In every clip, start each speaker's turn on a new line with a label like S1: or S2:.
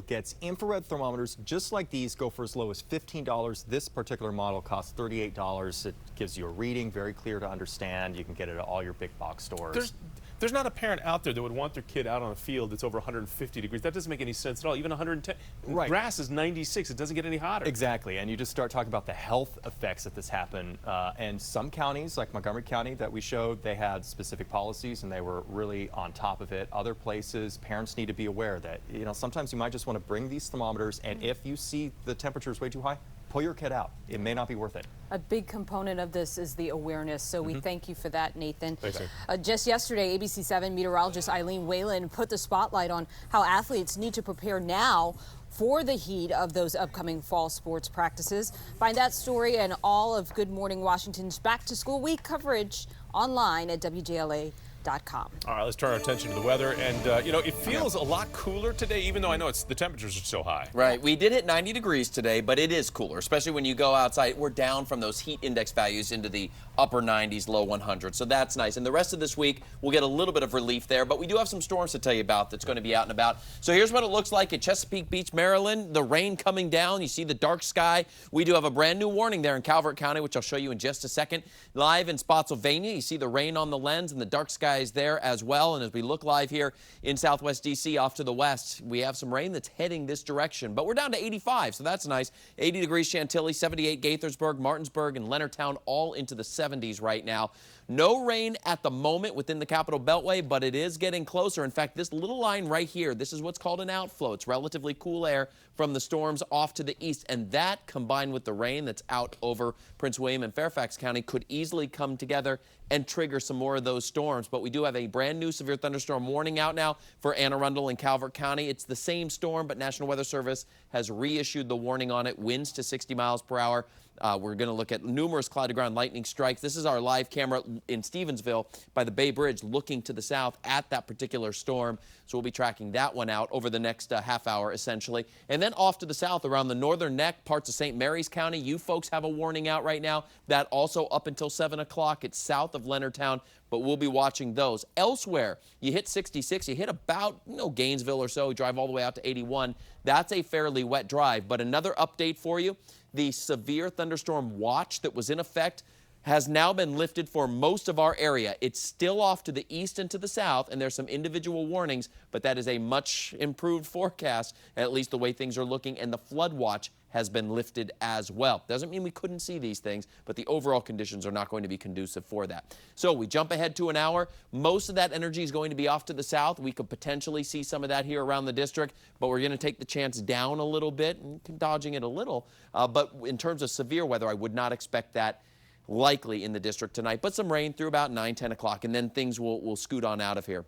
S1: Gets infrared thermometers just like these, go for as low as $15. This particular model costs $38. It gives you a reading, very clear to understand. You can get it at all your big box stores.
S2: There's not a parent out there that would want their kid out on a field that's over 150 degrees. That doesn't make any sense at all. Even 110.
S1: Right.
S2: Grass is 96. It doesn't get any hotter.
S1: Exactly. And you just start talking about the health effects that this happen. And some counties, like Montgomery County that we showed, they had specific policies and they were really on top of it. Other places, parents need to be aware that, sometimes you might just want to bring these thermometers, and if you see the temperature is way too high, pull your kid out. It may not be worth it.
S3: A big component of this is the awareness, so we thank you for that, Nathan.
S2: Thanks,
S3: just yesterday, ABC7 meteorologist Eileen Whalen put the spotlight on how athletes need to prepare now for the heat of those upcoming fall sports practices. Find that story and all of Good Morning Washington's Back to School Week coverage online at WJLA.com.
S2: All right, let's turn our attention to the weather. And, it feels a lot cooler today, even though I know the temperatures are so high.
S4: Right. We did hit 90 degrees today, but it is cooler, especially when you go outside. We're down from those heat index values into the upper 90s, low 100s. So that's nice. And the rest of this week, we'll get a little bit of relief there. But we do have some storms to tell you about that's going to be out and about. So here's what it looks like at Chesapeake Beach, Maryland. The rain coming down. You see the dark sky. We do have a brand new warning there in Calvert County, which I'll show you in just a second. Live in Spotsylvania, you see the rain on the lens and the dark skies there as well. And as we look live here in Southwest D.C. off to the west, we have some rain that's heading this direction. But we're down to 85, so that's nice. 80 degrees Chantilly, 78 Gaithersburg, Martinsburg, and Leonardtown, all into the 70s right now. No rain at the moment within the Capital Beltway, but it is getting closer. In fact, this little line right here, this is what's called an outflow. It's relatively cool air from the storms off to the east, and that, combined with the rain that's out over Prince William and Fairfax County, could easily come together and trigger some more of those storms. But we do have a brand new severe thunderstorm warning out now for Anne Arundel and Calvert County. It's the same storm, but National Weather Service has reissued the warning on it. Winds to 60 miles per hour. We're going to look at numerous cloud-to-ground lightning strikes. This is our live camera in Stevensville by the Bay Bridge looking to the south at that particular storm. So we'll be tracking that one out over the next half hour, essentially. And then off to the south around the northern neck, parts of St. Mary's County, you folks have a warning out right now. That also up until 7 o'clock. It's south of Leonardtown, but we'll be watching those. Elsewhere, you hit 66, you hit about, Gainesville or so, you drive all the way out to 81. That's a fairly wet drive. But another update for you. The severe thunderstorm watch that was in effect has now been lifted for most of our area. It's still off to the east and to the south, and there's some individual warnings, but that is a much improved forecast, at least the way things are looking, and the flood watch has been lifted as well. Doesn't mean we couldn't see these things, but the overall conditions are not going to be conducive for that. So we jump ahead to an hour. Most of that energy is going to be off to the south. We could potentially see some of that here around the district, but we're going to take the chance down a little bit, and dodging it a little. But in terms of severe weather, I would not expect that likely in the district tonight, but some rain through about 9, 10 o'clock, and then things will scoot on out of here.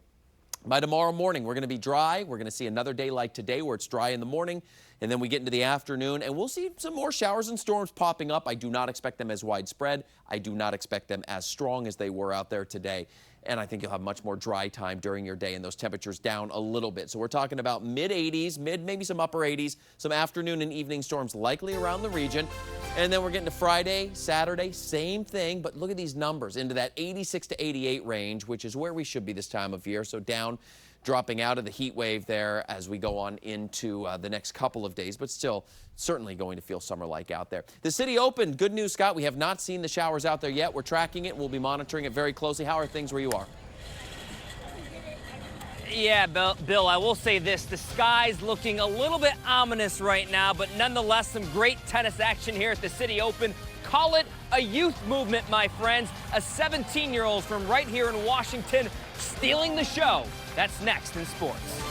S4: By tomorrow morning, we're going to be dry. We're going to see another day like today where it's dry in the morning, and then we get into the afternoon, and we'll see some more showers and storms popping up. I do not expect them as widespread. I do not expect them as strong as they were out there today. And I think you'll have much more dry time during your day and those temperatures down a little bit. So we're talking about mid-80s, maybe some upper 80s, some afternoon and evening storms likely around the region. And then we're getting to Friday, Saturday, same thing. But look at these numbers into that 86 to 88 range, which is where we should be this time of year. So down, dropping out of the heat wave there as we go on into the next couple of days, but still certainly going to feel summer-like out there. The city opened. Good news, Scott. We have not seen the showers out there yet. We're tracking it. We'll be monitoring it very closely. How are things where you are?
S5: Yeah, Bill, I will say this. The sky's looking a little bit ominous right now, but nonetheless, some great tennis action here at the City Open. Call it a youth movement, my friends. A 17-year-old from right here in Washington stealing the show. That's next in sports.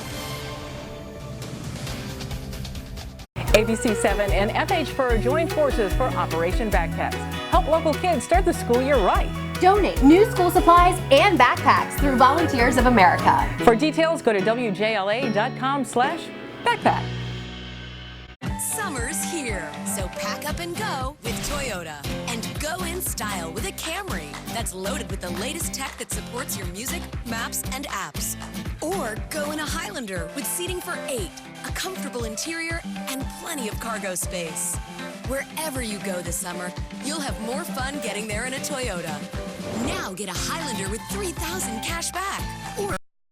S6: ABC7 and FH4 join forces for Operation Backpacks. Help local kids start the school year right.
S7: Donate new school supplies and backpacks through Volunteers of America.
S6: For details, go to WJLA.com/backpack.
S8: Summer's here, so pack up and go with Toyota. And go in style with a Camry that's loaded with the latest tech that supports your music, maps, and apps. Or go in a Highlander with seating for 8, a comfortable interior, and plenty of cargo space. Wherever you go this summer, you'll have more fun getting there in a Toyota. Now get a Highlander with $3,000 cash back.